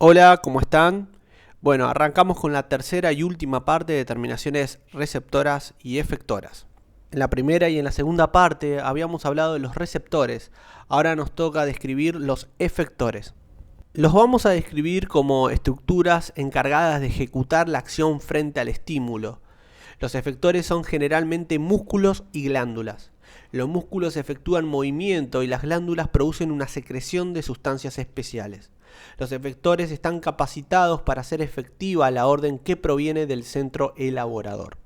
Hola, ¿cómo están? Bueno, arrancamos con la tercera y última parte de terminaciones receptoras y efectoras. En la primera y en la segunda parte habíamos hablado de los receptores, ahora nos toca describir los efectores. Los vamos a describir como estructuras encargadas de ejecutar la acción frente al estímulo. Los efectores son generalmente músculos y glándulas. Los músculos efectúan movimiento y las glándulas producen una secreción de sustancias especiales. Los efectores están capacitados para hacer efectiva la orden que proviene del centro elaborador.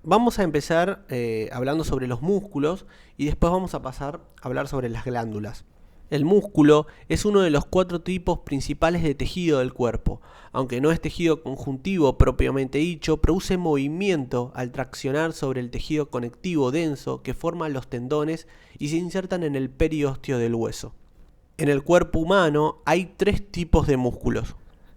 Vamos a empezar hablando sobre los músculos y después vamos a pasar a hablar sobre las glándulas. El músculo es uno de los 4 tipos principales de tejido del cuerpo. Aunque no es tejido conjuntivo propiamente dicho, produce movimiento al traccionar sobre el tejido conectivo denso que forman los tendones y se insertan en el periósteo del hueso. En el cuerpo humano hay 3 tipos de músculos.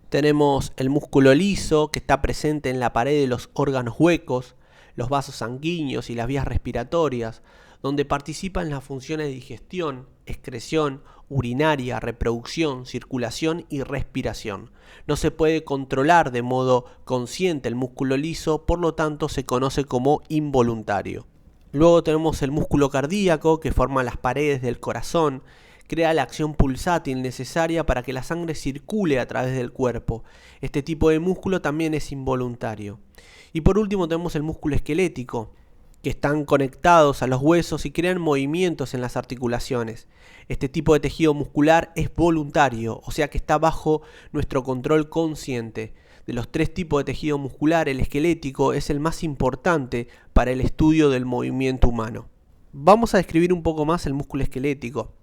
Tenemos el músculo liso, que está presente en la pared de los órganos huecos, los vasos sanguíneos y las vías respiratorias, donde participan las funciones de digestión, excreción, urinaria, reproducción, circulación y respiración. No se puede controlar de modo consciente el músculo liso, por lo tanto se conoce como involuntario. Luego tenemos el músculo cardíaco, que forma las paredes del corazón, crea la acción pulsátil necesaria para que la sangre circule a través del cuerpo. Este tipo de músculo también es involuntario. Y por último tenemos el músculo esquelético, que están conectados a los huesos y crean movimientos en las articulaciones. Este tipo de tejido muscular es voluntario, o sea que está bajo nuestro control consciente. De los 3 tipos de tejido muscular, el esquelético es el más importante para el estudio del movimiento humano. Vamos a describir un poco más el músculo esquelético.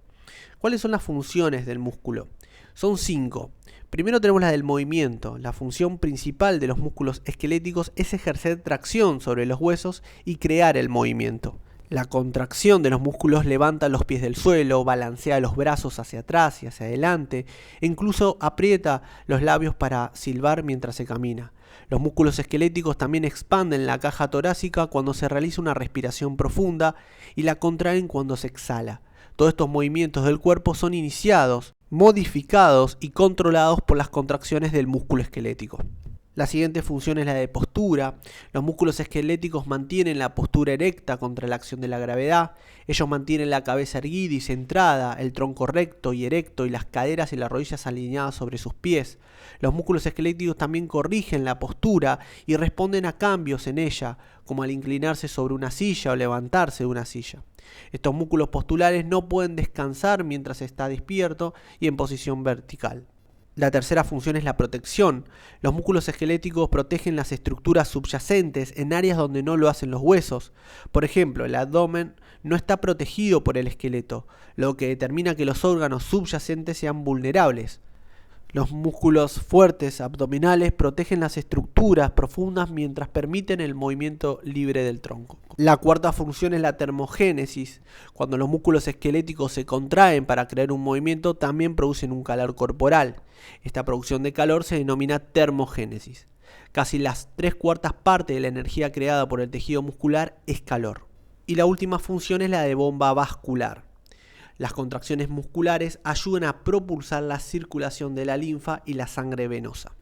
¿Cuáles son las funciones del músculo? Son 5. Primero tenemos la del movimiento. La función principal de los músculos esqueléticos es ejercer tracción sobre los huesos y crear el movimiento. La contracción de los músculos levanta los pies del suelo, balancea los brazos hacia atrás y hacia adelante e incluso aprieta los labios para silbar mientras se camina. Los músculos esqueléticos también expanden la caja torácica cuando se realiza una respiración profunda y la contraen cuando se exhala. Todos estos movimientos del cuerpo son iniciados, modificados y controlados por las contracciones del músculo esquelético. La siguiente función es la de postura. Los músculos esqueléticos mantienen la postura erecta contra la acción de la gravedad. Ellos mantienen la cabeza erguida y centrada, el tronco recto y erecto y las caderas y las rodillas alineadas sobre sus pies. Los músculos esqueléticos también corrigen la postura y responden a cambios en ella, como al inclinarse sobre una silla o levantarse de una silla. Estos músculos posturales no pueden descansar mientras está despierto y en posición vertical. La tercera función es la protección. Los músculos esqueléticos protegen las estructuras subyacentes en áreas donde no lo hacen los huesos. Por ejemplo, el abdomen no está protegido por el esqueleto, lo que determina que los órganos subyacentes sean vulnerables. Los músculos fuertes abdominales protegen las estructuras profundas mientras permiten el movimiento libre del tronco. La cuarta función es la termogénesis. Cuando los músculos esqueléticos se contraen para crear un movimiento, también producen un calor corporal. Esta producción de calor se denomina termogénesis. Casi las 3/4 partes de la energía creada por el tejido muscular es calor. Y la última función es la de bomba vascular. Las contracciones musculares ayudan a propulsar la circulación de la linfa y la sangre venosa.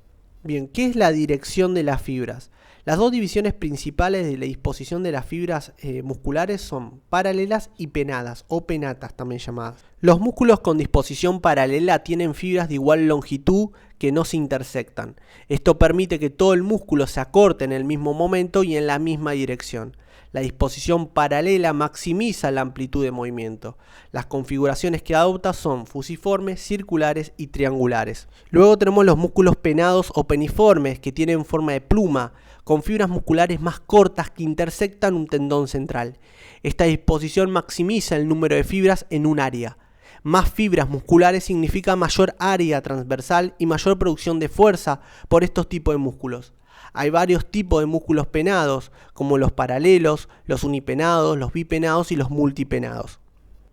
Bien, ¿qué es la dirección de las fibras? Las 2 divisiones principales de la disposición de las fibras musculares son paralelas y penadas, o penatas también llamadas. Los músculos con disposición paralela tienen fibras de igual longitud que no se intersectan. Esto permite que todo el músculo se acorte en el mismo momento y en la misma dirección. La disposición paralela maximiza la amplitud de movimiento. Las configuraciones que adopta son fusiformes, circulares y triangulares. Luego tenemos los músculos penados o peniformes, que tienen forma de pluma, con fibras musculares más cortas que intersectan un tendón central. Esta disposición maximiza el número de fibras en un área. Más fibras musculares significa mayor área transversal y mayor producción de fuerza por estos tipos de músculos. Hay varios tipos de músculos penados, como los paralelos, los unipenados, los bipenados y los multipenados.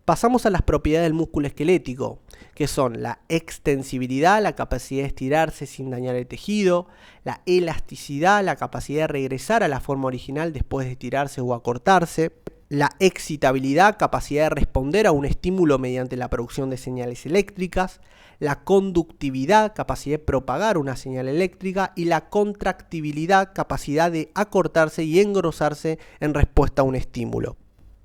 Pasamos a las propiedades del músculo esquelético, que son la extensibilidad, la capacidad de estirarse sin dañar el tejido, la elasticidad, la capacidad de regresar a la forma original después de estirarse o acortarse, La excitabilidad, capacidad de responder a un estímulo mediante la producción de señales eléctricas. La conductividad, capacidad de propagar una señal eléctrica. Y la contractibilidad, capacidad de acortarse y engrosarse en respuesta a un estímulo.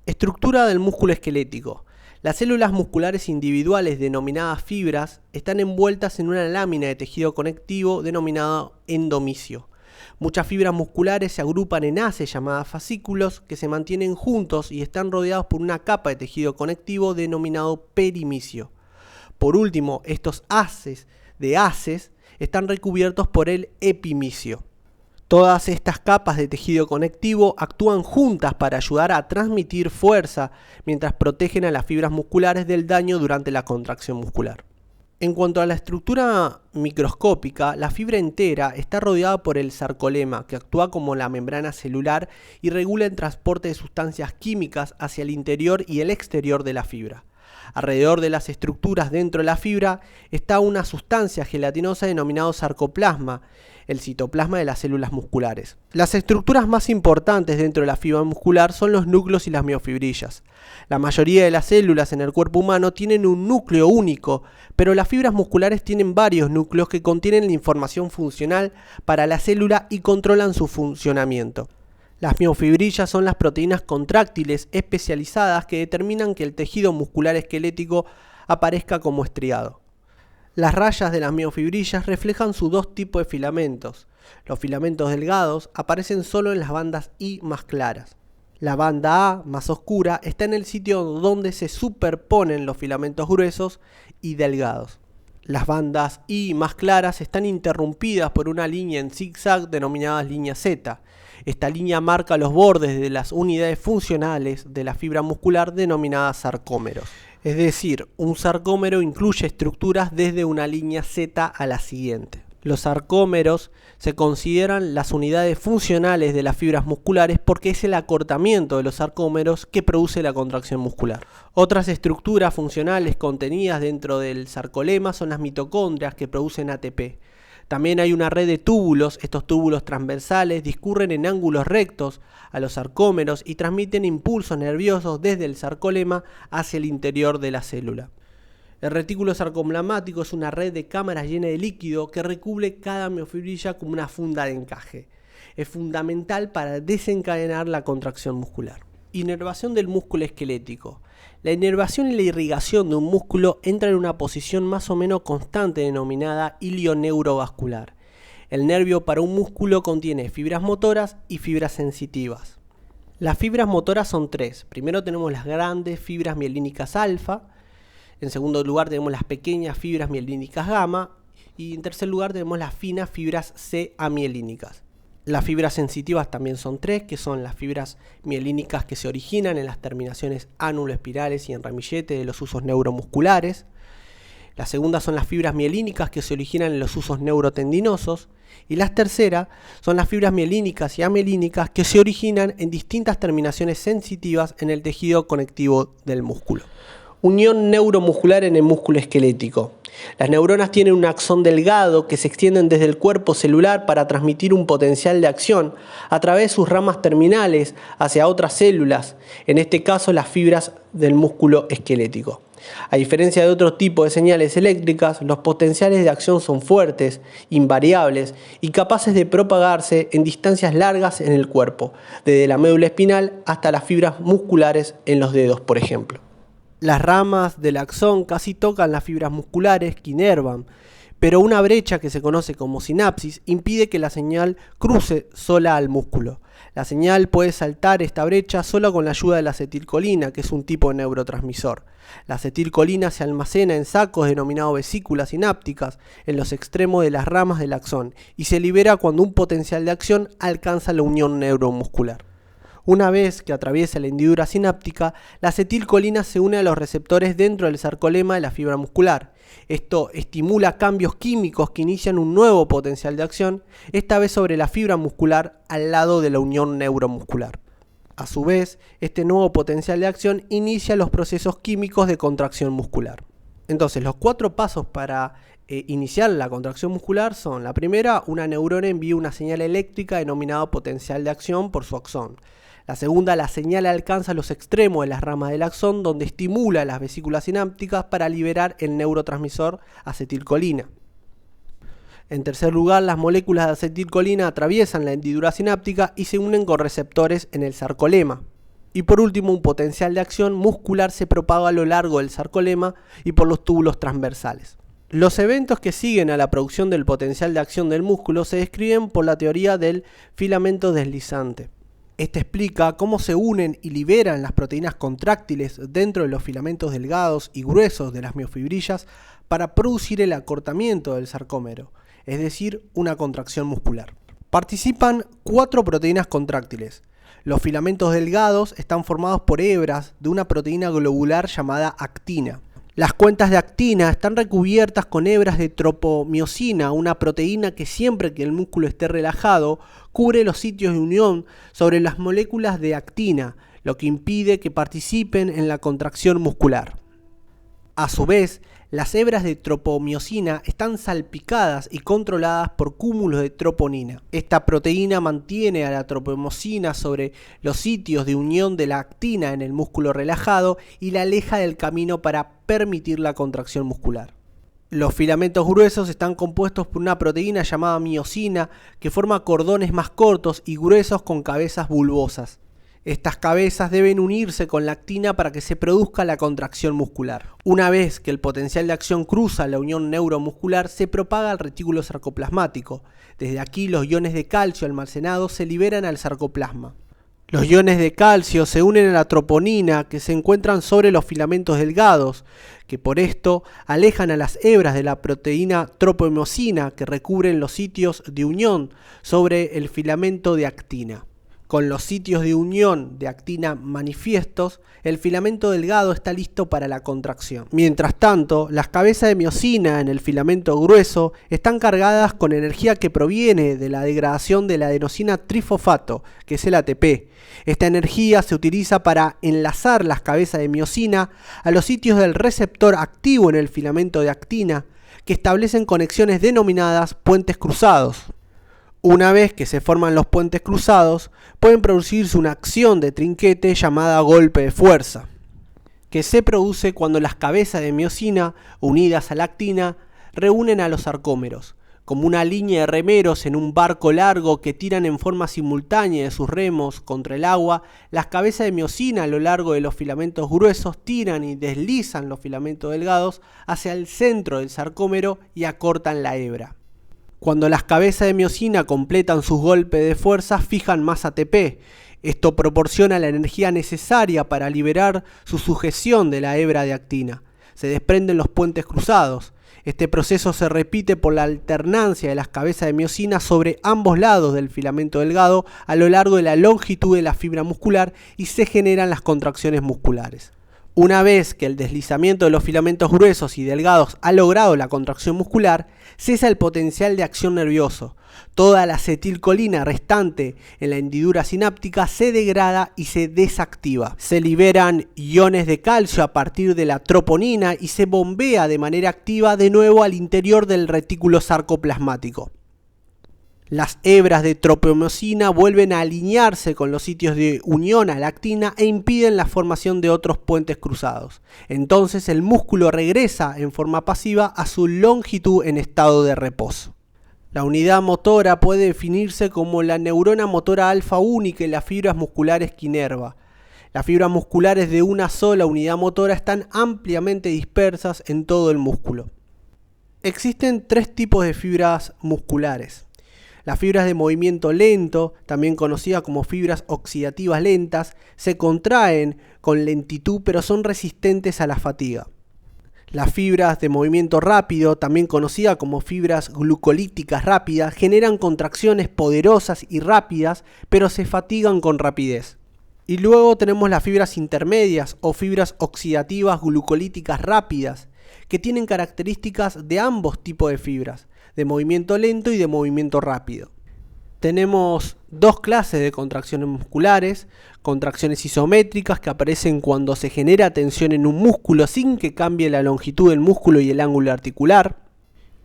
Estructura del músculo esquelético. Las células musculares individuales denominadas fibras están envueltas en una lámina de tejido conectivo denominado endomisio. Muchas fibras musculares se agrupan en haces llamadas fascículos que se mantienen juntos y están rodeados por una capa de tejido conectivo denominado perimisio. Por último, estos haces están recubiertos por el epimisio. Todas estas capas de tejido conectivo actúan juntas para ayudar a transmitir fuerza mientras protegen a las fibras musculares del daño durante la contracción muscular. En cuanto a la estructura microscópica, la fibra entera está rodeada por el sarcolema, que actúa como la membrana celular y regula el transporte de sustancias químicas hacia el interior y el exterior de la fibra. Alrededor de las estructuras dentro de la fibra está una sustancia gelatinosa denominada sarcoplasma, el citoplasma de las células musculares. Las estructuras más importantes dentro de la fibra muscular son los núcleos y las miofibrillas. La mayoría de las células en el cuerpo humano tienen un núcleo único, pero las fibras musculares tienen varios núcleos que contienen la información funcional para la célula y controlan su funcionamiento. Las miofibrillas son las proteínas contráctiles especializadas que determinan que el tejido muscular esquelético aparezca como estriado. Las rayas de las miofibrillas reflejan sus dos tipos de filamentos. Los filamentos delgados aparecen solo en las bandas I más claras. La banda A, más oscura, está en el sitio donde se superponen los filamentos gruesos y delgados. Las bandas I más claras están interrumpidas por una línea en zigzag denominada línea Z. Esta línea marca los bordes de las unidades funcionales de la fibra muscular denominadas sarcómeros. Es decir, un sarcómero incluye estructuras desde una línea Z a la siguiente. Los sarcómeros se consideran las unidades funcionales de las fibras musculares porque es el acortamiento de los sarcómeros que produce la contracción muscular. Otras estructuras funcionales contenidas dentro del sarcolema son las mitocondrias que producen ATP. También hay una red de túbulos. Estos túbulos transversales discurren en ángulos rectos a los sarcómeros y transmiten impulsos nerviosos desde el sarcolema hacia el interior de la célula. El retículo sarcoplasmático es una red de cámaras llena de líquido que recubre cada miofibrilla como una funda de encaje. Es fundamental para desencadenar la contracción muscular. Inervación del músculo esquelético. La inervación y la irrigación de un músculo entra en una posición más o menos constante denominada hilio neurovascular. El nervio para un músculo contiene fibras motoras y fibras sensitivas. Las fibras motoras son tres. Primero tenemos las grandes fibras mielínicas alfa. En segundo lugar tenemos las pequeñas fibras mielínicas gamma. Y en tercer lugar tenemos las finas fibras C amielínicas. Las fibras sensitivas también son tres, que son las fibras mielínicas que se originan en las terminaciones ánulo-espirales y en ramillete de los usos neuromusculares. La segunda son las fibras mielínicas que se originan en los usos neurotendinosos. Y las terceras son las fibras mielínicas y amielínicas que se originan en distintas terminaciones sensitivas en el tejido conectivo del músculo. Unión neuromuscular en el músculo esquelético. Las neuronas tienen un axón delgado que se extienden desde el cuerpo celular para transmitir un potencial de acción a través de sus ramas terminales hacia otras células, en este caso las fibras del músculo esquelético. A diferencia de otro tipo de señales eléctricas, los potenciales de acción son fuertes, invariables y capaces de propagarse en distancias largas en el cuerpo, desde la médula espinal hasta las fibras musculares en los dedos, por ejemplo. Las ramas del axón casi tocan las fibras musculares que inervan, pero una brecha que se conoce como sinapsis impide que la señal cruce sola al músculo. La señal puede saltar esta brecha solo con la ayuda de la acetilcolina, que es un tipo de neurotransmisor. La acetilcolina se almacena en sacos denominados vesículas sinápticas en los extremos de las ramas del axón y se libera cuando un potencial de acción alcanza la unión neuromuscular. Una vez que atraviesa la hendidura sináptica, la acetilcolina se une a los receptores dentro del sarcolema de la fibra muscular. Esto estimula cambios químicos que inician un nuevo potencial de acción, esta vez sobre la fibra muscular al lado de la unión neuromuscular. A su vez, este nuevo potencial de acción inicia los procesos químicos de contracción muscular. Entonces, los 4 pasos para iniciar la contracción muscular son: la primera, una neurona envía una señal eléctrica denominada potencial de acción por su axón. La segunda, la señal alcanza los extremos de las ramas del axón, donde estimula las vesículas sinápticas para liberar el neurotransmisor acetilcolina. En tercer lugar, las moléculas de acetilcolina atraviesan la hendidura sináptica y se unen con receptores en el sarcolema. Y por último, un potencial de acción muscular se propaga a lo largo del sarcolema y por los túbulos transversales. Los eventos que siguen a la producción del potencial de acción del músculo se describen por la teoría del filamento deslizante. Este explica cómo se unen y liberan las proteínas contráctiles dentro de los filamentos delgados y gruesos de las miofibrillas para producir el acortamiento del sarcómero, es decir, una contracción muscular. Participan 4 proteínas contráctiles. Los filamentos delgados están formados por hebras de una proteína globular llamada actina. Las cuentas de actina están recubiertas con hebras de tropomiosina, una proteína que siempre que el músculo esté relajado, cubre los sitios de unión sobre las moléculas de actina, lo que impide que participen en la contracción muscular. A su vez, las hebras de tropomiosina están salpicadas y controladas por cúmulos de troponina. Esta proteína mantiene a la tropomiosina sobre los sitios de unión de la actina en el músculo relajado y la aleja del camino para permitir la contracción muscular. Los filamentos gruesos están compuestos por una proteína llamada miosina que forma cordones más cortos y gruesos con cabezas bulbosas. Estas cabezas deben unirse con la actina para que se produzca la contracción muscular. Una vez que el potencial de acción cruza la unión neuromuscular, se propaga al retículo sarcoplasmático. Desde aquí los iones de calcio almacenados se liberan al sarcoplasma. Los iones de calcio se unen a la troponina que se encuentran sobre los filamentos delgados, que por esto alejan a las hebras de la proteína tropomiosina que recubren los sitios de unión sobre el filamento de actina. Con los sitios de unión de actina manifiestos, el filamento delgado está listo para la contracción. Mientras tanto, las cabezas de miosina en el filamento grueso están cargadas con energía que proviene de la degradación de la adenosina trifosfato, que es el ATP. Esta energía se utiliza para enlazar las cabezas de miosina a los sitios del receptor activo en el filamento de actina, que establecen conexiones denominadas puentes cruzados. Una vez que se forman los puentes cruzados, pueden producirse una acción de trinquete llamada golpe de fuerza, que se produce cuando las cabezas de miosina, unidas a la actina, reúnen a los sarcómeros. Como una línea de remeros en un barco largo que tiran en forma simultánea de sus remos contra el agua, las cabezas de miosina a lo largo de los filamentos gruesos tiran y deslizan los filamentos delgados hacia el centro del sarcómero y acortan la hebra. Cuando las cabezas de miosina completan sus golpes de fuerza, fijan más ATP. Esto proporciona la energía necesaria para liberar su sujeción de la hebra de actina. Se desprenden los puentes cruzados. Este proceso se repite por la alternancia de las cabezas de miosina sobre ambos lados del filamento delgado a lo largo de la longitud de la fibra muscular y se generan las contracciones musculares. Una vez que el deslizamiento de los filamentos gruesos y delgados ha logrado la contracción muscular, cesa el potencial de acción nervioso. Toda la acetilcolina restante en la hendidura sináptica se degrada y se desactiva. Se liberan iones de calcio a partir de la troponina y se bombea de manera activa de nuevo al interior del retículo sarcoplasmático. Las hebras de tropomiosina vuelven a alinearse con los sitios de unión a la actina e impiden la formación de otros puentes cruzados. Entonces el músculo regresa en forma pasiva a su longitud en estado de reposo. La unidad motora puede definirse como la neurona motora alfa única y las fibras musculares que inerva. Las fibras musculares de una sola unidad motora están ampliamente dispersas en todo el músculo. Existen 3 tipos de fibras musculares. Las fibras de movimiento lento, también conocidas como fibras oxidativas lentas, se contraen con lentitud pero son resistentes a la fatiga. Las fibras de movimiento rápido, también conocidas como fibras glucolíticas rápidas, generan contracciones poderosas y rápidas pero se fatigan con rapidez. Y luego tenemos las fibras intermedias o fibras oxidativas glucolíticas rápidas, que tienen características de ambos tipos de fibras, de movimiento lento y de movimiento rápido. Tenemos 2 clases de contracciones musculares, contracciones isométricas que aparecen cuando se genera tensión en un músculo sin que cambie la longitud del músculo y el ángulo articular.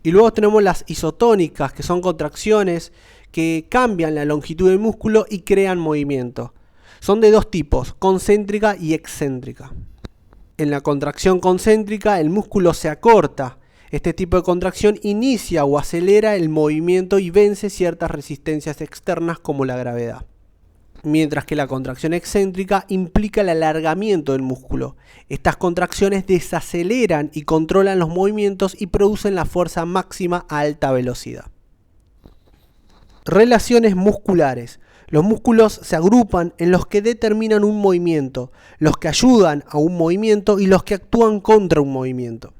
Y luego tenemos las isotónicas, que son contracciones que cambian la longitud del músculo y crean movimiento. Son de dos tipos, concéntrica y excéntrica. En la contracción concéntrica el músculo se acorta. Este tipo de contracción inicia o acelera el movimiento y vence ciertas resistencias externas como la gravedad. Mientras que la contracción excéntrica implica el alargamiento del músculo. Estas contracciones desaceleran y controlan los movimientos y producen la fuerza máxima a alta velocidad. Relaciones musculares. Los músculos se agrupan en los que determinan un movimiento, los que ayudan a un movimiento y los que actúan contra un movimiento.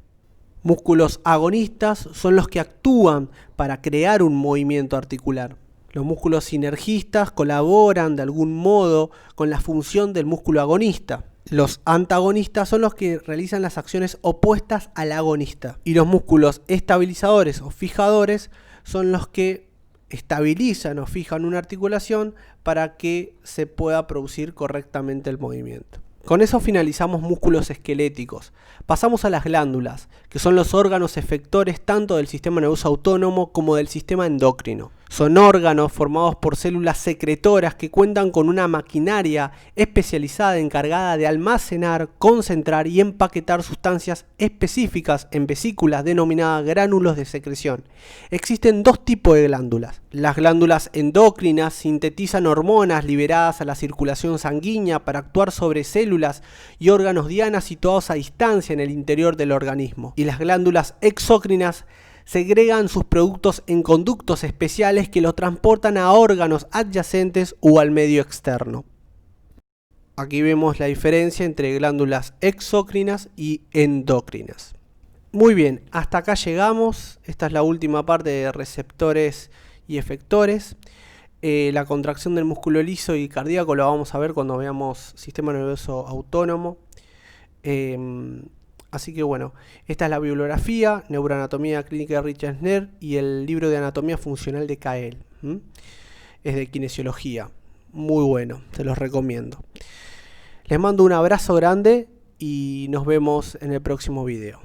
Músculos agonistas son los que actúan para crear un movimiento articular. Los músculos sinergistas colaboran de algún modo con la función del músculo agonista. Los antagonistas son los que realizan las acciones opuestas al agonista. Y los músculos estabilizadores o fijadores son los que estabilizan o fijan una articulación para que se pueda producir correctamente el movimiento. Con eso finalizamos músculos esqueléticos. Pasamos a las glándulas, que son los órganos efectores tanto del sistema nervioso autónomo como del sistema endocrino. Son órganos formados por células secretoras que cuentan con una maquinaria especializada encargada de almacenar, concentrar y empaquetar sustancias específicas en vesículas denominadas gránulos de secreción. Existen dos tipos de glándulas. Las glándulas endócrinas sintetizan hormonas liberadas a la circulación sanguínea para actuar sobre células y órganos diana situados a distancia en el interior del organismo. Y las glándulas exócrinas segregan sus productos en conductos especiales que los transportan a órganos adyacentes o al medio externo. Aquí vemos la diferencia entre glándulas exócrinas y endócrinas. Muy bien, hasta acá llegamos. Esta es la última parte de receptores y efectores. La contracción del músculo liso y cardíaco lo vamos a ver cuando veamos sistema nervioso autónomo. Así que bueno, esta es la bibliografía, Neuroanatomía Clínica de Richard Sner y el libro de Anatomía Funcional de Cael. Es de kinesiología, muy bueno, se los recomiendo. Les mando un abrazo grande y nos vemos en el próximo video.